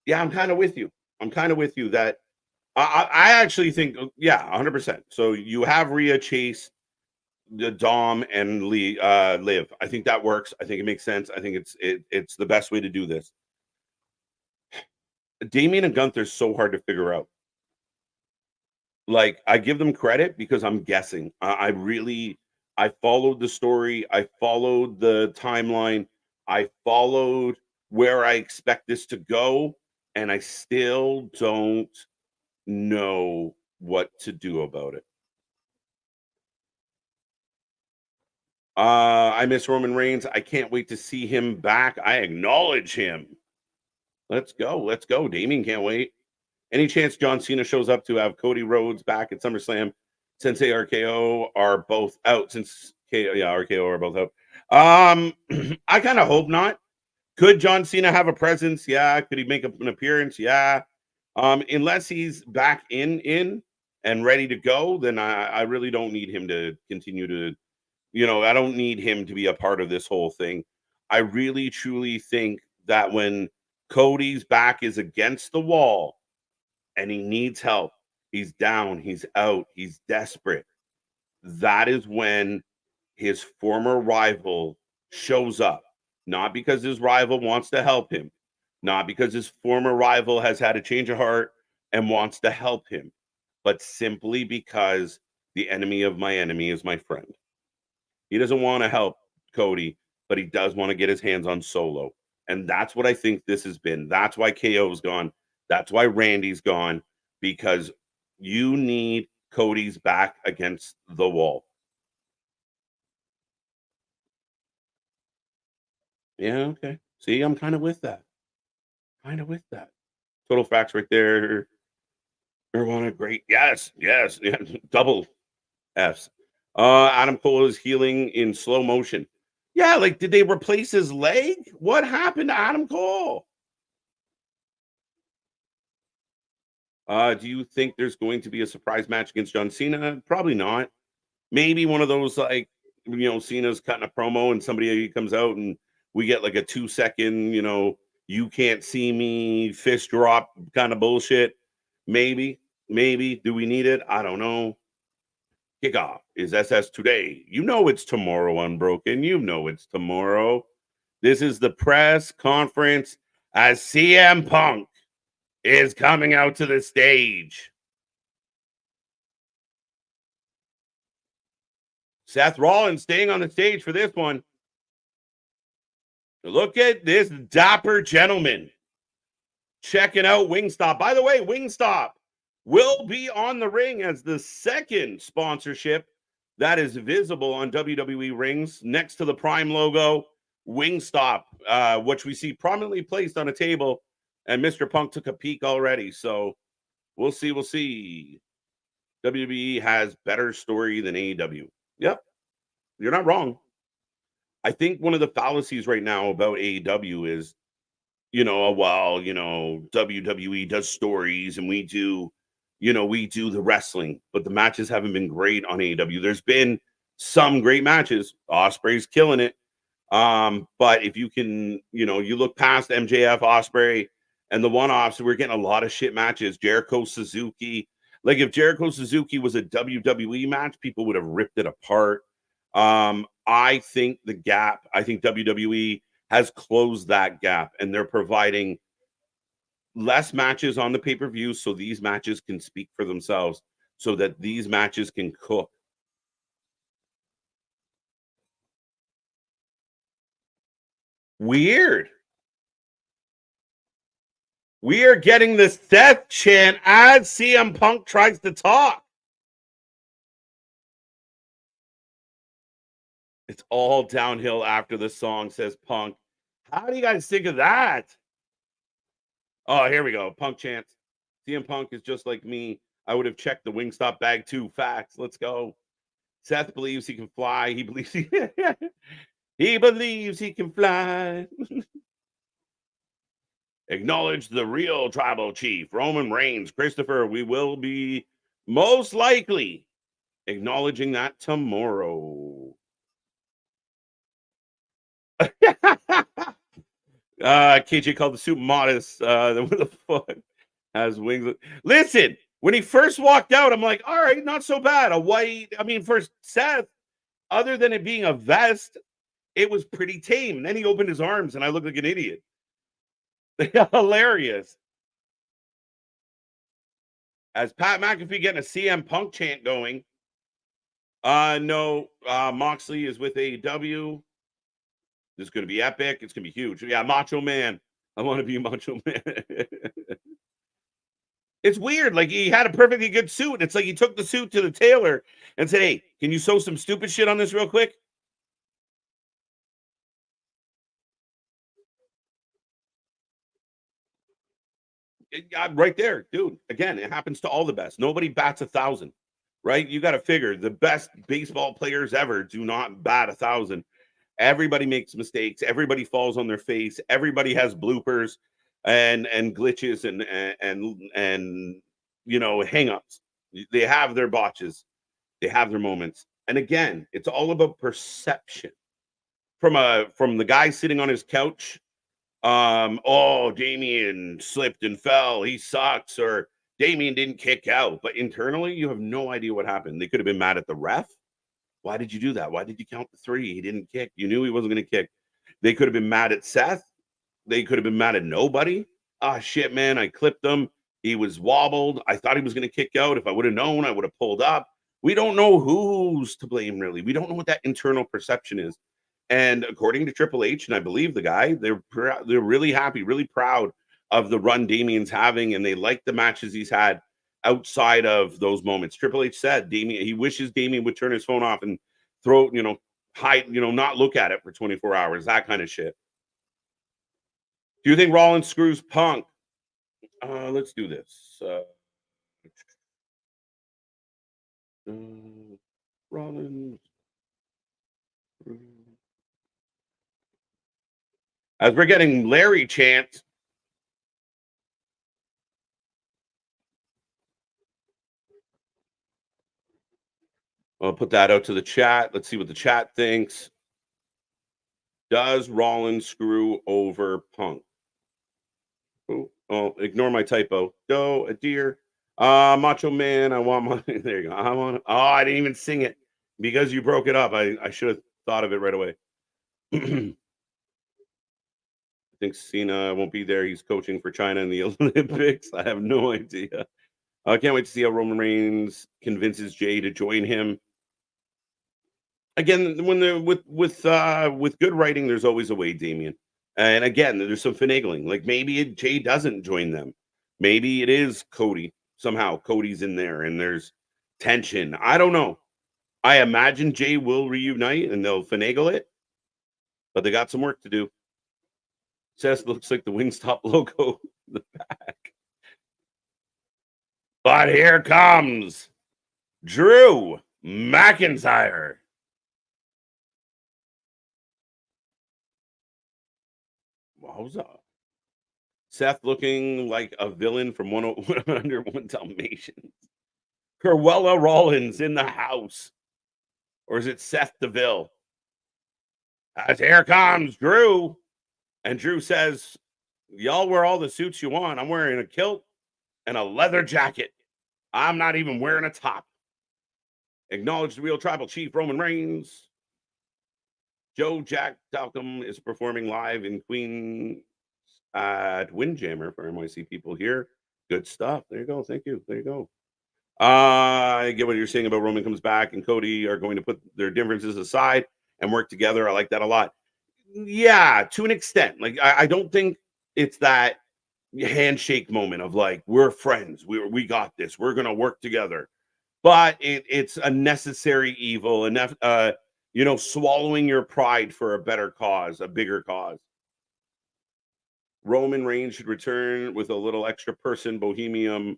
Yeah, I'm kind of with you. That I actually think, 100%. So you have Rhea chase the Dom and Liv. I think that works. I think it makes sense. I think it's the best way to do this. Damian and Gunther is so hard to figure out. Like, I give them credit because I'm guessing. I followed the story. I followed the timeline. I followed where I expect this to go, and I still don't know what to do about it. I miss Roman Reigns. I can't wait to see him back. I acknowledge him. Let's go. Damian can't wait. Any chance John Cena shows up to have Cody Rhodes back at SummerSlam? Since RKO are both out. RKO are both out. I kind of hope not. Could John Cena have a presence? Yeah. Could he make an appearance? Yeah. Unless he's back in and ready to go, then I really don't need him to continue to, I don't need him to be a part of this whole thing. I really truly think that when Cody's back is against the wall and he needs help, he's down, he's out, he's desperate, that is when his former rival shows up. Not because his rival wants to help him, not because his former rival has had a change of heart and wants to help him, but simply because the enemy of my enemy is my friend. He doesn't want to help Cody, but he does want to get his hands on Solo. And that's what I think this has been. That's why KO's gone. That's why Randy's gone. because you need Cody's back against the wall. Yeah, okay. See, I'm kind of with that. Kind of with that. Total facts right there. Nirvana, great. Yes, yes, yeah. Double F's. Adam Cole is healing in slow motion. Yeah, like did they replace his leg? What happened to Adam Cole? Do you think there's going to be a surprise match against John Cena? Probably not. Maybe one of those like Cena's cutting a promo and somebody comes out and we get like a 2 second, you can't see me fish drop kind of bullshit. Maybe, maybe. Do we need it? I don't know. Kickoff is SS today. You know it's tomorrow, Unbroken. You know it's tomorrow. This is the press conference as CM Punk is coming out to the stage. Seth Rollins staying on the stage for this one. Look at this dapper gentleman checking out Wingstop. By the way, Wingstop will be on the ring as the second sponsorship that is visible on WWE rings next to the Prime logo. Wingstop, which we see prominently placed on a table, and Mr. Punk took a peek already. So we'll see. We'll see. WWE has better story than AEW. Yep, you're not wrong. I think one of the fallacies right now about AEW is, WWE does stories and we do the wrestling, but the matches haven't been great on AEW. There's been some great matches. Osprey's killing it. But if you can, you look past MJF, Osprey, and the one-offs, we're getting a lot of shit matches. Jericho Suzuki. Like if Jericho Suzuki was a WWE match, people would have ripped it apart. I think WWE has closed that gap and they're providing less matches on the pay-per-view so these matches can speak for themselves, so that these matches can cook. Weird. We are getting the Seth chant as CM Punk tries to talk. It's all downhill after the song, says Punk. How do you guys think of that? Oh, here we go. Punk chants. CM Punk is just like me. I would have checked the Wingstop bag too. Facts. Let's go. Seth believes he can fly. He believes he believes he can fly. Acknowledge the real tribal chief, Roman Reigns. Christopher, we will be most likely acknowledging that tomorrow. KJ called the suit modest. What the fuck has wings? Listen, when he first walked out, I'm like, all right, not so bad. A white, for Seth, other than it being a vest, it was pretty tame. And then he opened his arms and I looked like an idiot. Hilarious. As Pat McAfee getting a CM Punk chant going. No, Moxley is with AEW. This is going to be epic. It's going to be huge. Yeah, Macho Man. I want to be Macho Man. It's weird. Like he had a perfectly good suit. It's like he took the suit to the tailor and said, hey, can you sew some stupid shit on this real quick? Right there, dude. Again, it happens to all the best. Nobody bats 1,000, right? You got to figure the best baseball players ever do not bat 1,000. Everybody makes mistakes. Everybody falls on their face. Everybody has bloopers and glitches and hangups. They have their botches. They have their moments. And again, it's all about perception. From the guy sitting on his couch, oh, Damien slipped and fell. He sucks. Or Damien didn't kick out. But internally, you have no idea what happened. They could have been mad at the ref. Why did you do that? Why did you count the 3? He didn't kick. You knew he wasn't going to kick. They could have been mad at Seth. They could have been mad at nobody. Ah, shit, man. I clipped him. He was wobbled. I thought he was going to kick out. If I would have known, I would have pulled up. We don't know who's to blame, really. We don't know what that internal perception is. And according to Triple H, and I believe the guy, they're really happy, really proud of the run Damien's having, and they like the matches he's had. outside of those moments. Triple H said Damian, he wishes Damian would turn his phone off and throw, hide, not look at it for 24 hours, that kind of shit. Do you think Rollins screws Punk? Let's do this. Rollins. As we're getting Larry chants. I'll put that out to the chat. Let's see what the chat thinks. Does Rollins screw over Punk? Oh, ignore my typo. Doe, a deer. Macho Man, I want money. There you go. I didn't even sing it because you broke it up. I should have thought of it right away. I think Cena won't be there. He's coaching for China in the Olympics. I have no idea. I can't wait to see how Roman Reigns convinces Jay to join him. Again, when they're with good writing, there's always a way, Damien. And again, there's some finagling. Like maybe Jay doesn't join them. Maybe it is Cody. Somehow Cody's in there and there's tension. I don't know. I imagine Jay will reunite and they'll finagle it, but they got some work to do. Seth looks like the Wingstop logo in the back. But here comes Drew McIntyre. Wowza. Seth looking like a villain from 101 Dalmatians. Cruella Rollins in the house. Or is it Seth DeVille? As here comes Drew. And Drew says, y'all wear all the suits you want. I'm wearing a kilt and a leather jacket. I'm not even wearing a top. Acknowledge the real tribal chief, Roman Reigns. Joe Jack Dalcom is performing live in Queen at Windjammer for NYC people here. Good stuff. There you go. Thank you. There you go. I get what you're saying about Roman comes back and Cody are going to put their differences aside and work together. I like that a lot. Yeah, to an extent. Like I don't think it's that handshake moment of like we're friends. We got this. We're gonna work together. But it's a necessary evil, enough swallowing your pride for a better cause, a bigger cause. Roman Reigns should return with a little extra person, Bohemian,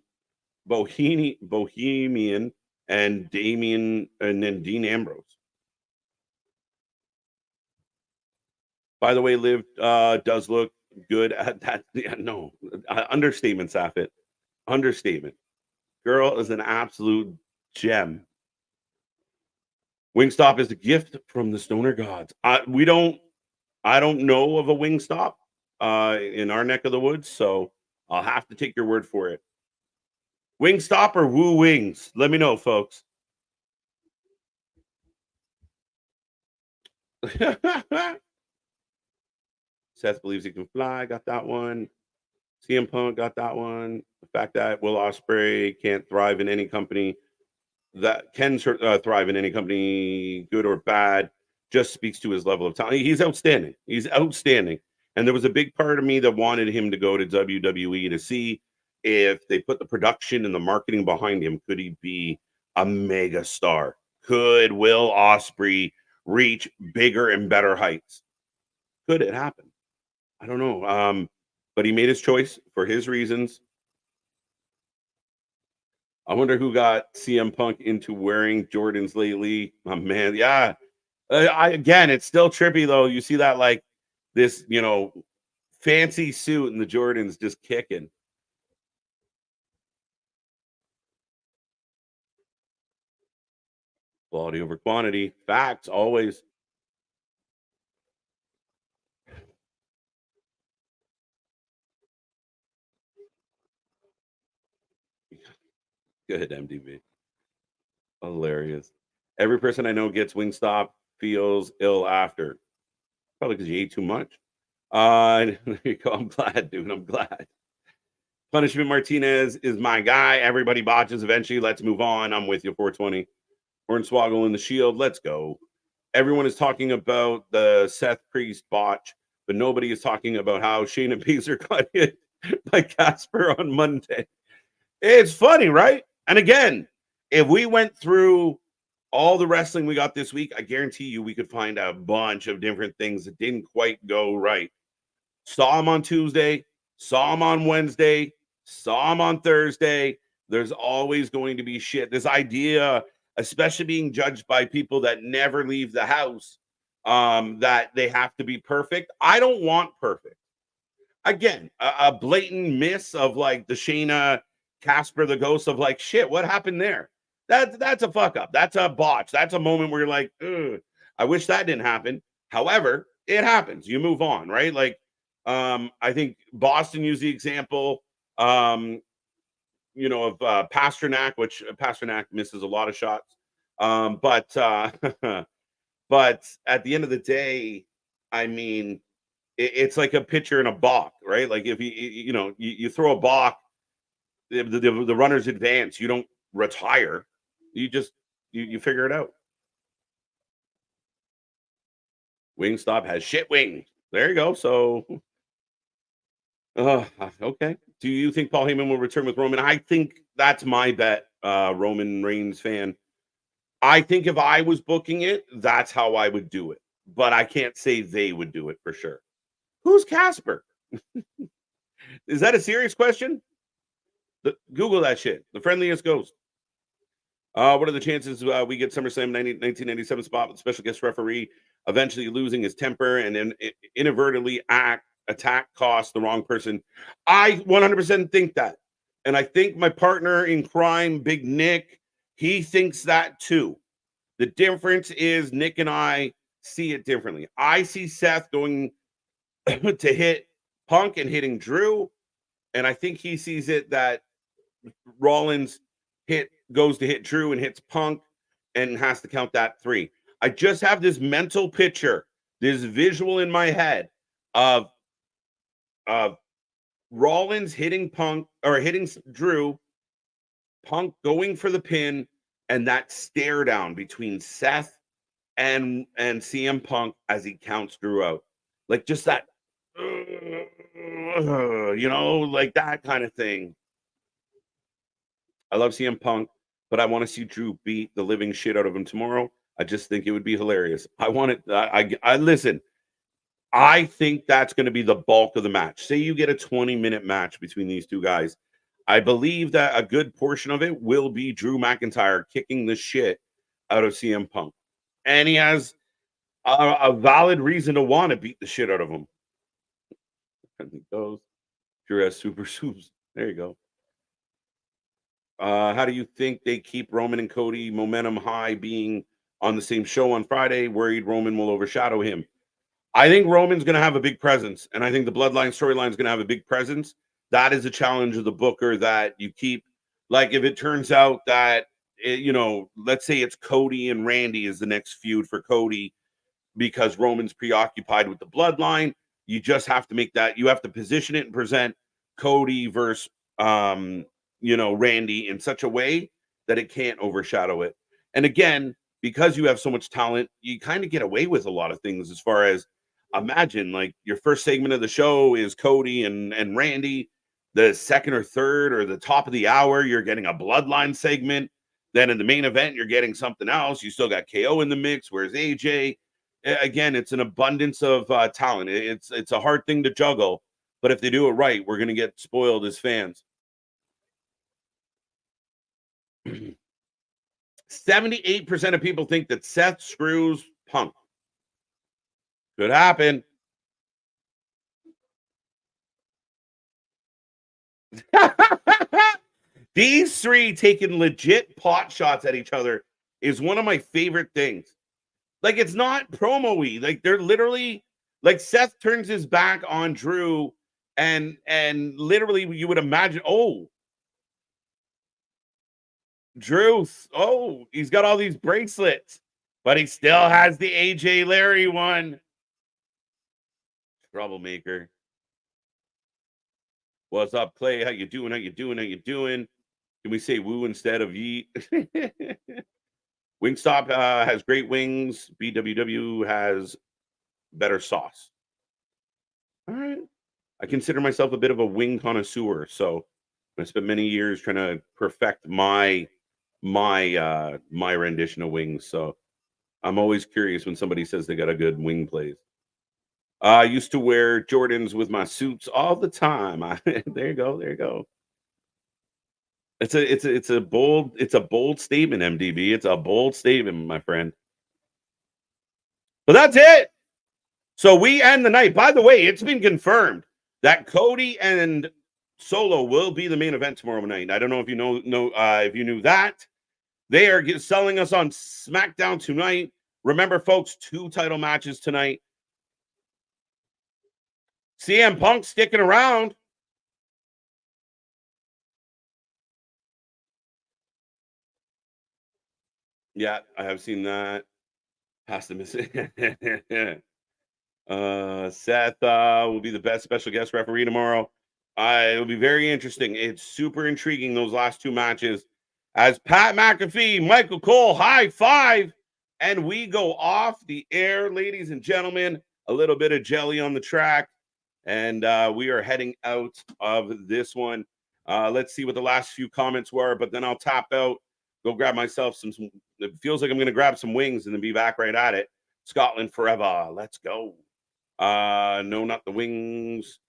and Damien, and then Dean Ambrose. By the way, Liv does look good at that. Yeah, no, understatement, Safit. Understatement. Girl is an absolute gem. Wingstop is a gift from the Stoner Gods. I don't know of a Wingstop in our neck of the woods, so I'll have to take your word for it. Wingstop or Woo Wings? Let me know, folks. Seth believes he can fly. Got that one. CM Punk got that one. The fact that Will Ospreay can't thrive in any company that can thrive in any company, good or bad, just speaks to his level of talent. He's outstanding. He's outstanding. And there was a big part of me that wanted him to go to WWE to see if they put the production and the marketing behind him. Could he be a mega star? Could Will Ospreay reach bigger and better heights? Could it happen? I don't know. But he made his choice for his reasons. I wonder who got CM Punk into wearing Jordans lately. Oh, man, yeah. Again, it's still trippy, though. You see that, like, this, fancy suit and the Jordans just kicking. Quality over quantity. Facts, always. Good, MDB. Hilarious. Every person I know gets Wingstop, feels ill after. Probably because you ate too much. There you go. I'm glad, dude. I'm glad. Punishment Martinez is my guy. Everybody botches eventually. Let's move on. I'm with you, 420. Hornswoggle in the Shield. Let's go. Everyone is talking about the Seth Priest botch, but nobody is talking about how Shayna Baszler got hit by Casper on Monday. It's funny, right? And again, if we went through all the wrestling we got this week, I guarantee you we could find a bunch of different things that didn't quite go right. Saw him on Tuesday, saw him on Wednesday, saw him on Thursday. There's always going to be shit. This idea, especially being judged by people that never leave the house, that they have to be perfect. I don't want perfect. Again, a blatant miss of like the Shayna Casper the Ghost of like shit. What happened there? That's a fuck up. That's a botch. That's a moment where you're like, ugh, I wish that didn't happen. However, it happens. You move on, right? Like, I think Boston used the example, um, of Pasternak, which Pasternak misses a lot of shots. But but at the end of the day, I mean, it's like a pitcher in a balk, right? Like if you throw a balk, the runners advance. You don't retire. You just you figure it out. Wingstop has shit wings. There you go. So, okay. Do you think Paul Heyman will return with Roman? I think that's my bet. Roman Reigns fan. I think if I was booking it, that's how I would do it. But I can't say they would do it for sure. Who's Casper? Is that a serious question? Google that shit. The friendliest ghost. What are the chances we get SummerSlam 1997 spot with special guest referee eventually losing his temper and then inadvertently attack cost the wrong person? I 100% think that. And I think my partner in crime, Big Nick, he thinks that too. The difference is Nick and I see it differently. I see Seth going to hit Punk and hitting Drew. And I think he sees it that Rollins goes to hit Drew and hits Punk and has to count that 3. I just have this mental picture, this visual in my head of Rollins hitting Punk or hitting Drew, Punk going for the pin, and that stare down between Seth and CM Punk as he counts Drew out. Like just that like that kind of thing. I love CM Punk, but I want to see Drew beat the living shit out of him tomorrow. I just think it would be hilarious. I want it. I listen. I think that's going to be the bulk of the match. Say you get a 20-minute match between these two guys. I believe that a good portion of it will be Drew McIntyre kicking the shit out of CM Punk. And he has a valid reason to want to beat the shit out of him. I think those Drew has super soups. There you go. How do you think they keep Roman and Cody momentum high being on the same show on Friday? Worried Roman will overshadow him. I think Roman's going to have a big presence, and I think the Bloodline storyline is going to have a big presence. That is a challenge of the booker that you keep. Like if it turns out that, let's say it's Cody and Randy is the next feud for Cody because Roman's preoccupied with the Bloodline. You just have to make that. You have to position it and present Cody versus Randy in such a way that it can't overshadow it. And again, because you have so much talent, you kind of get away with a lot of things as far as imagine like your first segment of the show is Cody and Randy. The second or third or the top of the hour, you're getting a Bloodline segment. Then in the main event, you're getting something else. You still got KO in the mix. Where's AJ? Again, it's an abundance of talent. It's a hard thing to juggle, but if they do it right, we're going to get spoiled as fans. 78% of people think that Seth screws Punk. Could happen. These three taking legit pot shots at each other is one of my favorite things. Like it's not promo-y. Like they're literally like Seth turns his back on Drew and literally you would imagine, Drew, he's got all these bracelets, but he still has the AJ Larry one. Troublemaker. What's up, Clay? How you doing? How you doing? How you doing? Can we say woo instead of yeet? Wingstop has great wings. BWW has better sauce. All right. I consider myself a bit of a wing connoisseur, so I spent many years trying to perfect my rendition of wings. So I'm always curious when somebody says they got a good wing place. I used to wear Jordans with my suits all the time. There you go. There you go. It's a bold statement, MDB. It's a bold statement, my friend. But that's it. So we end the night. By the way, it's been confirmed that Cody and Solo will be the main event tomorrow night. I don't know if you know if you knew that. They are selling us on SmackDown tonight. Remember, folks, 2 title matches tonight. CM Punk sticking around. Yeah, I have seen that. Has to miss it. Seth will be the best special guest referee tomorrow. It'll be very interesting. It's super intriguing, those last 2 matches. As Pat McAfee, Michael Cole, high five. And we go off the air, ladies and gentlemen. A little bit of jelly on the track. And we are heading out of this one. Let's see what the last few comments were, but then I'll tap out, go grab myself some it feels like I'm going to grab some wings and then be back right at it. Scotland forever. Let's go. No, not the wings.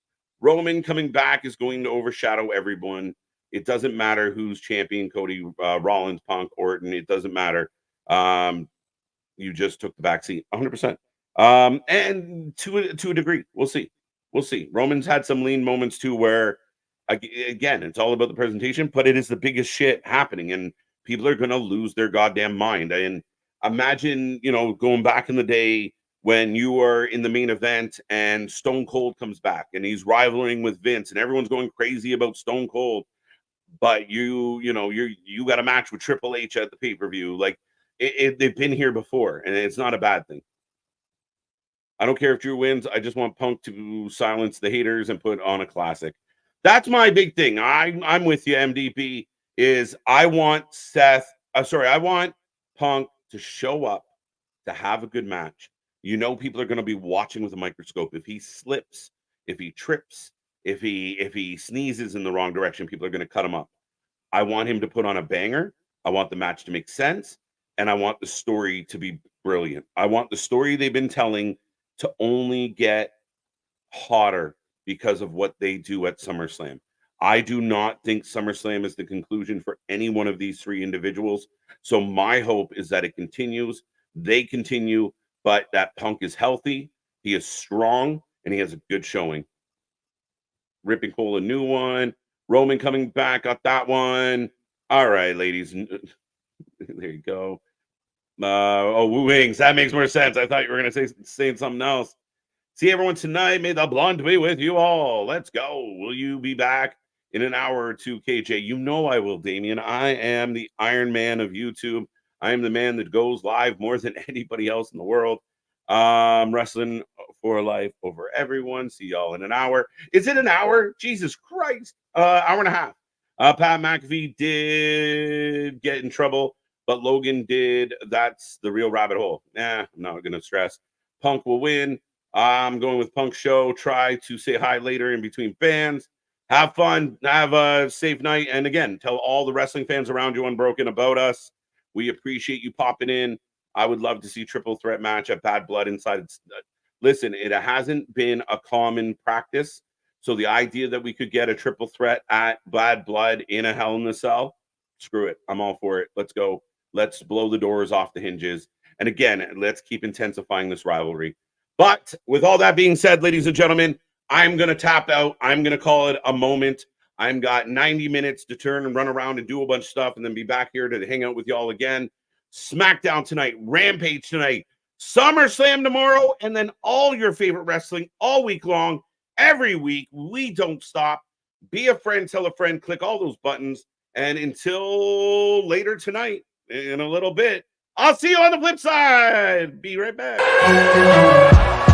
Roman coming back is going to overshadow everyone. It doesn't matter who's champion, Cody, Rollins, Punk, Orton. It doesn't matter. You just took the back seat 100%. And to a degree, we'll see. We'll see. Roman's had some lean moments too, where again, it's all about the presentation, but it is the biggest shit happening, and people are going to lose their goddamn mind. And imagine, going back in the day when you were in the main event and Stone Cold comes back and he's rivaling with Vince and everyone's going crazy about Stone Cold, but you got a match with Triple H at the pay-per-view. Like they've been here before, and it's not a bad thing. I don't care if Drew wins. I just want Punk to silence the haters and put on a classic. That's my big thing. I'm with you, MDP. I want Punk to show up to have a good match. People are going to be watching with a microscope. If he slips, if he trips, if he sneezes in the wrong direction, people are going to cut him up. I want him to put on a banger. I want the match to make sense, and I want the story to be brilliant. I want the story they've been telling to only get hotter because of what they do at SummerSlam. I do not think SummerSlam is the conclusion for any one of these 3 individuals. So my hope is that it continues. They continue, but that Punk is healthy, he is strong, and he has a good showing. Ripping Cole a new one. Roman coming back, got that one. All right, ladies. There you go. Woo Wings. That makes more sense. I thought you were going to say something else. See everyone tonight. May the blunt be with you all. Let's go. Will you be back in an hour or two, KJ? You know I will, Damien. I am the Iron Man of YouTube. I am the man that goes live more than anybody else in the world. Wrestling for life over everyone. See y'all in an hour. Is it an hour? Jesus Christ. Hour and a half. Pat McAfee did get in trouble, but Logan did. That's the real rabbit hole. I'm not going to stress. Punk will win. I'm going with Punk show. Try to say hi later in between bands. Have fun. Have a safe night. And again, tell all the wrestling fans around you Unbroken about us. We appreciate you popping in. I would love to see triple threat match at Bad Blood inside. Listen, it hasn't been a common practice. So the idea that we could get a triple threat at Bad Blood in a Hell in a Cell, screw it. I'm all for it. Let's go. Let's blow the doors off the hinges. And again, let's keep intensifying this rivalry. But with all that being said, ladies and gentlemen, I'm going to tap out. I'm going to call it a moment. I've got 90 minutes to turn and run around and do a bunch of stuff and then be back here to hang out with y'all again. SmackDown tonight, Rampage tonight, SummerSlam tomorrow, and then all your favorite wrestling all week long, every week. We don't stop. Be a friend, tell a friend, click all those buttons. And until later tonight, in a little bit, I'll see you on the flip side. Be right back.